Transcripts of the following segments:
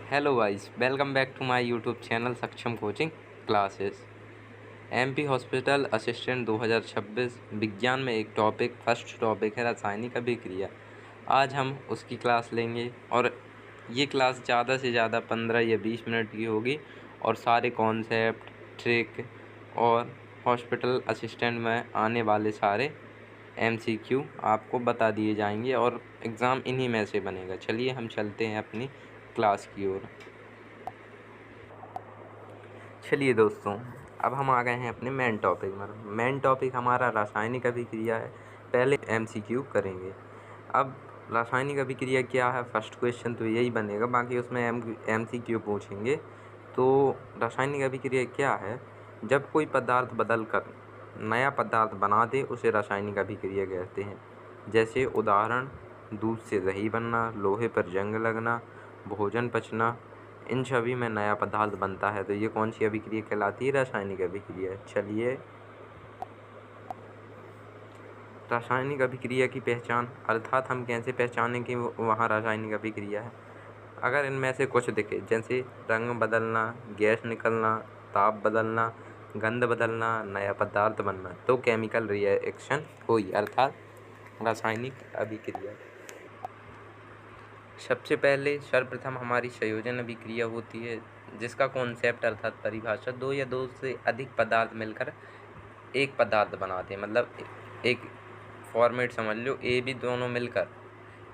Hello guys, welcome back to my YouTube channel Saksham coaching classes. MP hospital assistant 2026 विज्ञान में एक first topic है रासायनिक अभिक्रिया। आज हम उसकी क्लास लेंगे और ये क्लास ज़्यादा से ज़्यादा 15 या 20 मिनट की होगी और सारे कॉन्सेप्ट, ट्रिक और हॉस्पिटल असिस्टेंट में आने वाले सारे एमसीक्यू आपको बता दिए जाएंगे और एग्ज़ाम इन्हीं में से बनेगा। चलिए हम चलते हैं अपनी क्लास की ओर। चलिए दोस्तों, अब हम आ गए हैं अपने मेन टॉपिक में। मेन टॉपिक हमारा रासायनिक अभिक्रिया है। पहले एमसीक्यू करेंगे। अब रासायनिक अभिक्रिया क्या है, फर्स्ट क्वेश्चन तो यही बनेगा, बाकी उसमें एमसीक्यू पूछेंगे। तो रासायनिक अभिक्रिया क्या है? जब कोई पदार्थ बदल कर नया पदार्थ बना दे उसे रासायनिक अभिक्रिया कहते हैं। जैसे उदाहरण, दूध से दही बनना, लोहे पर जंग लगना, भोजन पचना, इन सभी में नया पदार्थ बनता है। तो ये कौन सी अभिक्रिया कहलाती है? रासायनिक अभिक्रिया। चलिए, रासायनिक अभिक्रिया की पहचान, अर्थात हम कैसे पहचानें कि वहाँ रासायनिक अभिक्रिया है। अगर इनमें से कुछ दिखे, जैसे रंग बदलना, गैस निकलना, ताप बदलना, गंध बदलना, नया पदार्थ बनना, तो केमिकल रिएक्शन हुई, अर्थात रासायनिक अभिक्रिया। सबसे पहले सर्वप्रथम हमारी संयोजन अभिक्रिया होती है, जिसका कॉन्सेप्ट अर्थात परिभाषा, दो या दो से अधिक पदार्थ मिलकर एक पदार्थ बनाते हैं। मतलब एक फॉर्मेट समझ लो, ए बी दोनों मिलकर,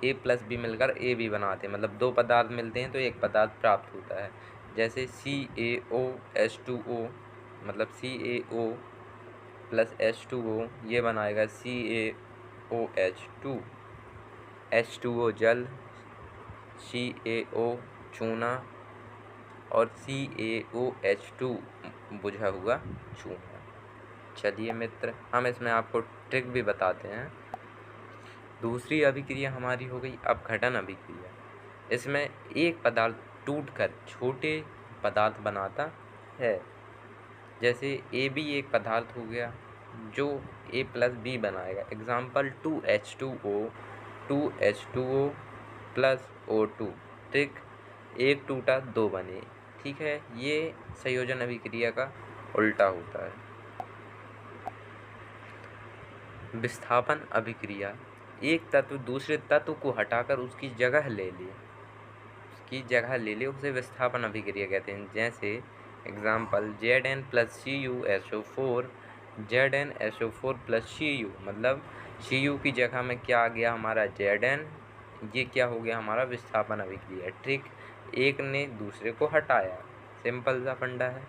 ए प्लस बी मिलकर ए बी बनाते हैं। मतलब दो पदार्थ मिलते हैं तो एक पदार्थ प्राप्त होता है। जैसे CaOH2O, मतलब CaO प्लस H2O ये बनाएगा CaOH2। H2O जल, CaO चूना और CaOH2 बुझा हुआ चूना। चलिए मित्र, हम इसमें आपको ट्रिक भी बताते हैं। दूसरी अभिक्रिया हमारी हो गई अपघटन अभिक्रिया। इसमें एक पदार्थ टूटकर छोटे पदार्थ बनाता है। जैसे ए बी एक पदार्थ हो गया जो ए प्लस बी बनाएगा। Example 2H2O, 2H2O plus O2। ठीक, एक टूटा दो बने। ठीक है, ये संयोजन अभिक्रिया का उल्टा होता है। विस्थापन अभिक्रिया, एक तत्व दूसरे तत्व को हटाकर उसकी जगह ले ले, उसे विस्थापन अभिक्रिया कहते हैं। जैसे example Zn plus CuSO4, ZnSO4 plus Cu, मतलब Cu की जगह में क्या आ गया हमारा Zn, ये क्या हो गया हमारा विस्थापन अभिक्रिया। ठीक, एक ने दूसरे को हटाया, सिंपल सा फंडा है।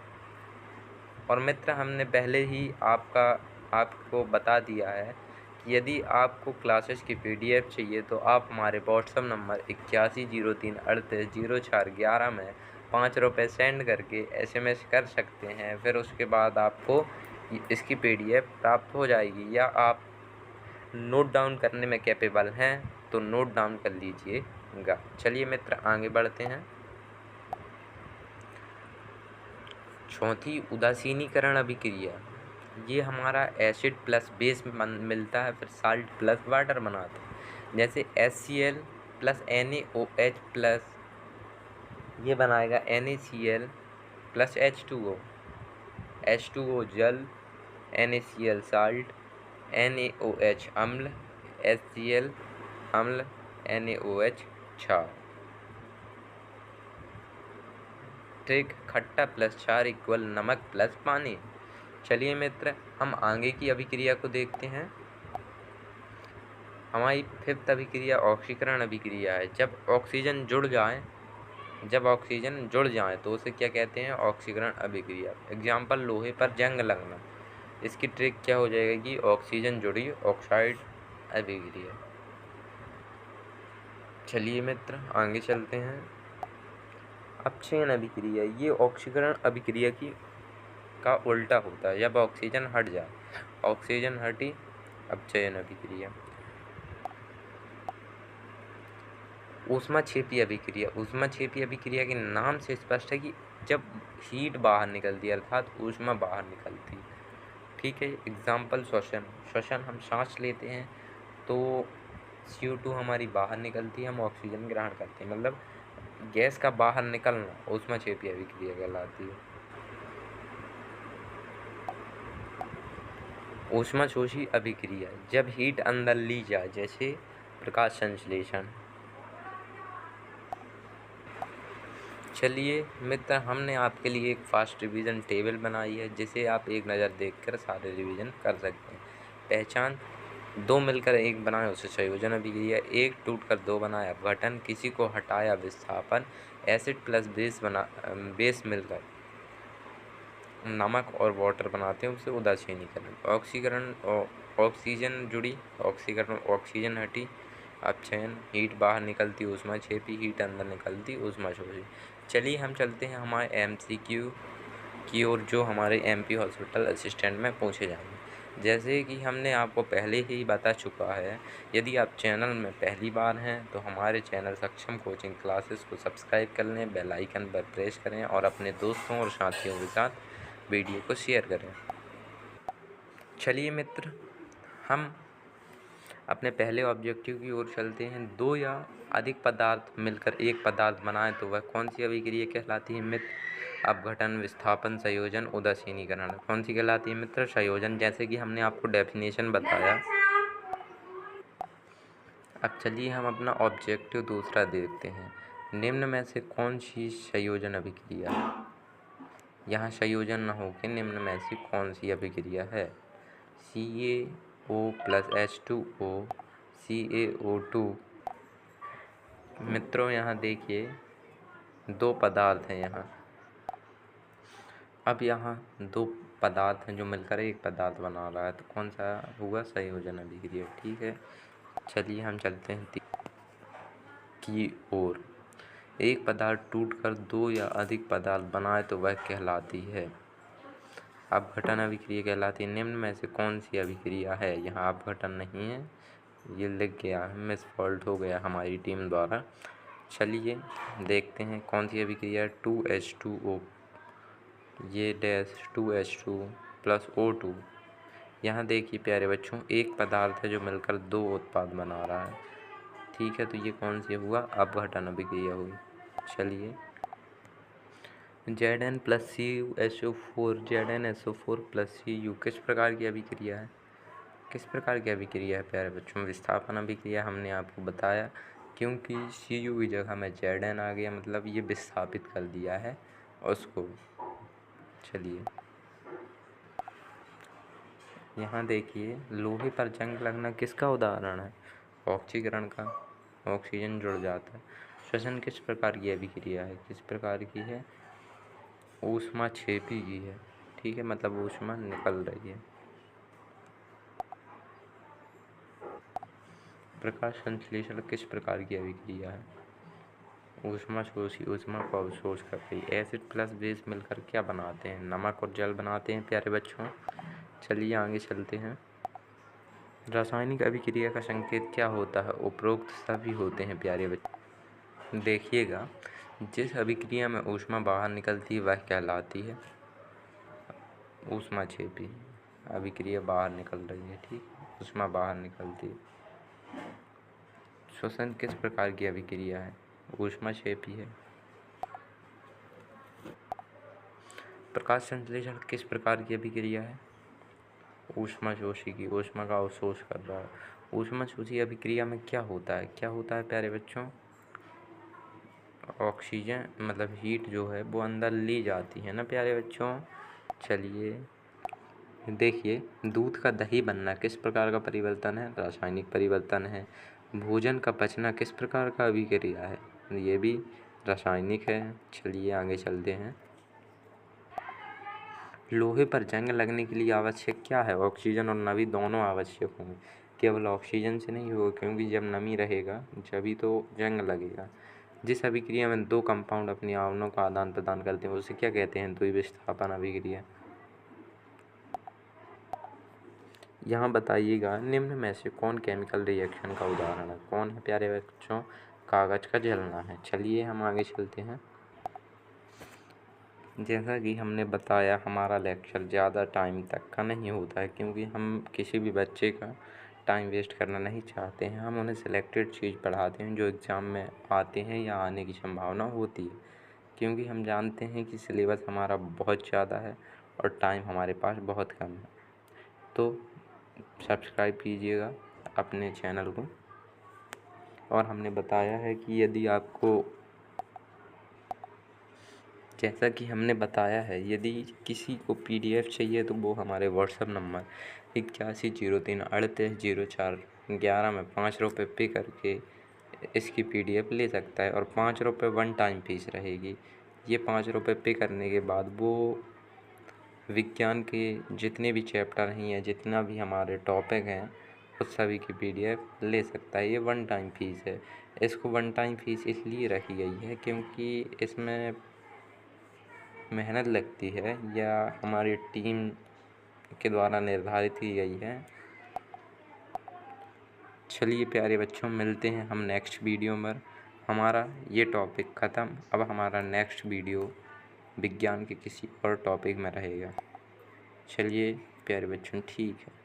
और मित्र, हमने पहले ही आपको बता दिया है कि यदि आपको क्लासेस की PDF चाहिए तो आप हमारे व्हाट्सएप नंबर 8103380411 में 5 रुपये सेंड करके SMS कर सकते हैं। फिर उसके बाद आपको इसकी PDF प्राप्त हो जाएगी। या आप नोट डाउन करने में कैपेबल हैं तो नोट डाउन कर लीजिएगा। चलिए मित्र, आगे बढ़ते हैं। चौथी उदासीनीकरण अभिक्रिया, ये हमारा एसिड प्लस बेस मिलता है, फिर साल्ट प्लस वाटर बनाते हैं। जैसे HCl प्लस NaOH प्लस ये बनाएगा NaCl प्लस H2O, H2O जल, NaCl साल्ट, NaOH अम्ल, HCl अम्ल, NaOH क्षार। ठीक, खट्टा प्लस क्षार इक्वल नमक प्लस पानी। चलिए मित्र, हम आगे की अभिक्रिया को देखते हैं। हमारी फिफ्थ अभिक्रिया ऑक्सीकरण अभिक्रिया है। जब ऑक्सीजन जुड़ जाए तो उसे क्या कहते हैं? ऑक्सीकरण अभिक्रिया। एग्जाम्पल लोहे पर जंग लगना। इसकी ट्रिक क्या हो जाएगी कि ऑक्सीजन जुड़ी ऑक्साइड अभिक्रिया। चलिए मित्र, आगे चलते हैं। अपचयन अभिक्रिया, ये ऑक्सीकरण अभिक्रिया का उल्टा होता है। जब ऑक्सीजन हट जाए, ऑक्सीजन हटी, अपचयन अभिक्रिया। ऊष्माक्षेपी अभिक्रिया, ऊष्माक्षेपी अभिक्रिया के नाम से स्पष्ट है कि जब हीट बाहर निकलती है, अर्थात ऊष्मा बाहर निकलती है। ठीक है, एग्जाम्पल श्वसन हम सांस लेते हैं तो CO2 हमारी बाहर निकलती है, हम ऑक्सीजन ग्रहण करते हैं। मतलब गैस का बाहर निकलना ऊष्माक्षेपी अभिक्रिया कहलाती है। ऊष्माशोषी अभिक्रिया, जब हीट अंदर ली जाए, जैसे प्रकाश संश्लेषण। चलिए मित्र, हमने आपके लिए एक फास्ट रिवीजन टेबल बनाई है, जिसे आप एक नज़र देखकर सारे रिवीजन कर सकते हैं। पहचान, दो मिलकर एक बनाए उसे संयोजन अभिक्रिया, एक टूटकर दो बनाया अपघटन, किसी को हटाया विस्थापन, एसिड प्लस बेस मिलकर नमक और वाटर बनाते हैं उसे उदासीनीकरण। ऑक्सीकरण, ऑक्सीजन जुड़ी, ऑक्सीकरण, ऑक्सीजन हटी, अपचयन, हीट बाहर निकलती ऊष्माक्षेपी, हीट अंदर निकलती ऊष्माशोषी। चलिए हम चलते हैं हमारे MCQ की ओर, जो हमारे MP हॉस्पिटल असिस्टेंट में पूछे जाएंगे। जैसे कि हमने आपको पहले ही बता चुका है, यदि आप चैनल में पहली बार हैं तो हमारे चैनल सक्षम कोचिंग क्लासेस को सब्सक्राइब कर लें, बेल आइकन पर प्रेस करें और अपने दोस्तों और साथियों के साथ वीडियो को शेयर करें। चलिए मित्र, हम अपने पहले ऑब्जेक्टिव की ओर चलते हैं। दो या अधिक पदार्थ मिलकर एक पदार्थ बनाएं तो वह कौन सी अभिक्रिया कहलाती है मित्र? अपघटन, विस्थापन, संयोजन, उदासीनीकरण। कौन सी कहलाती है मित्र? संयोजन। जैसे कि हमने आपको डेफिनेशन बताया। अब चलिए हम अपना ऑब्जेक्टिव दूसरा देखते हैं। निम्न में से कौन सी संयोजन अभिक्रिया है? यहाँ संयोजन न होकर निम्न में से कौन सी अभिक्रिया है? CaO plus H2O, CaO2। मित्रों यहाँ देखिए, दो पदार्थ हैं यहाँ। अब यहाँ दो पदार्थ हैं जो मिलकर एक पदार्थ बना रहा है, तो कौन सा हुआ? संयोजन अभिक्रिया। ठीक है, चलिए हम चलते हैं की ओर। एक पदार्थ टूटकर दो या अधिक पदार्थ बनाए तो वह कहलाती है अपघटन अभिक्रिया कहलाती है। निम्न में से कौन सी अभिक्रिया है? यहाँ अपघटन नहीं है, ये लिख गया है, मिस फॉल्ट हो गया हमारी टीम द्वारा। चलिए देखते हैं कौन सी अभिक्रिया। 2H2O, ये डैश 2H2 प्लस O2। यहाँ देखिए प्यारे बच्चों, एक पदार्थ है जो मिलकर दो उत्पाद बना रहा है। ठीक है, तो ये कौन सी हुआ? अपघटन अभिक्रिया हुई। चलिए Zn plus CuSO4, ZnSO4 plus Cu किस प्रकार की अभिक्रिया है? किस प्रकार की अभिक्रिया है प्यारे बच्चों? विस्थापन अभिक्रिया। हमने आपको बताया, क्योंकि Cu की जगह में Zn आ गया, मतलब ये विस्थापित कर दिया है उसको। चलिए यहाँ देखिए, लोहे पर जंग लगना किसका उदाहरण है? ऑक्सीकरण का, ऑक्सीजन जुड़ जाता है। श्वसन किस प्रकार की अभिक्रिया है? किस प्रकार की है? ऊष्माक्षेपी की है। ठीक है, मतलब ऊष्मा निकल रही है। प्रकाश संश्लेषण किस प्रकार की अभिक्रिया है? ऊष्माशोषी, ऊष्मा को अवशोष कर रही। एसिड प्लस बेस मिलकर क्या बनाते हैं? नमक और जल बनाते हैं प्यारे बच्चों। चलिए आगे चलते हैं। रासायनिक अभिक्रिया का संकेत क्या होता है? उपरोक्त सभी होते हैं प्यारे बच्चों। देखिएगा, जिस अभिक्रिया में ऊष्मा बाहर निकलती है वह कहलाती है ऊष्माक्षेपी अभिक्रिया। बाहर निकल रही है, ठीक, ऊष्मा बाहर निकलती है। श्वसन किस प्रकार की अभिक्रिया है? ऊष्माक्षेपी है। प्रकाश संश्लेषण किस प्रकार की अभिक्रिया है? ऊष्माशोषी की, ऊष्मा का अवशोष कर रहा है। ऊष्माशोषी अभिक्रिया में क्या होता है? क्या होता है प्यारे बच्चों? ऑक्सीजन मतलब हीट जो है वो अंदर ली जाती है ना प्यारे बच्चों। चलिए देखिए, दूध का दही बनना किस प्रकार का परिवर्तन है? रासायनिक परिवर्तन है। भोजन का पचना किस प्रकार का अभिक्रिया है? ये भी रासायनिक है। चलिए आगे चलते हैं। लोहे पर जंग लगने के लिए आवश्यक क्या है? ऑक्सीजन और नमी दोनों आवश्यक होंगे। केवल ऑक्सीजन से नहीं होगा, क्योंकि जब नमी रहेगा जभी तो जंग लगेगा। जिस अभिक्रिया में दो कंपाउंड अपनी आवरणों का आदान प्रदान करते हैं उसे क्या कहते हैं? द्विविस्थापन अभिक्रिया। यहाँ बताइएगा, निम्न में से कौन केमिकल रिएक्शन का उदाहरण है? कौन है प्यारे बच्चों? कागज का जलना है। चलिए हम आगे चलते हैं। जैसा कि हमने बताया, हमारा लेक्चर ज़्यादा टाइम तक का नहीं होता है, क्योंकि हम किसी भी बच्चे का टाइम वेस्ट करना नहीं चाहते हैं। हम उन्हें सिलेक्टेड चीज़ पढ़ाते हैं जो एग्ज़ाम में आते हैं या आने की संभावना होती है, क्योंकि हम जानते हैं कि सिलेबस हमारा बहुत ज़्यादा है और टाइम हमारे पास बहुत कम है। तो सब्सक्राइब कीजिएगा अपने चैनल को। और हमने बताया है कि यदि आपको, जैसा कि हमने बताया है, यदि किसी को PDF चाहिए तो वो हमारे व्हाट्सएप नंबर 8103380411 में 5 रुपये पे करके इसकी PDF ले सकता है और 5 रुपये वन टाइम फीस रहेगी। ये 5 रुपये पे करने के बाद वो विज्ञान के जितने भी चैप्टर हैं या जितना भी हमारे टॉपिक हैं उस सभी की PDF ले सकता है। ये वन टाइम फीस है। इसको वन टाइम फीस इसलिए रखी गई है क्योंकि इसमें मेहनत लगती है या हमारी टीम के द्वारा निर्धारित की गई है। चलिए प्यारे बच्चों, मिलते हैं हम नेक्स्ट वीडियो में। हमारा ये टॉपिक ख़त्म। अब हमारा नेक्स्ट वीडियो विज्ञान के किसी और टॉपिक में रहेगा। चलिए प्यारे बच्चों, ठीक है।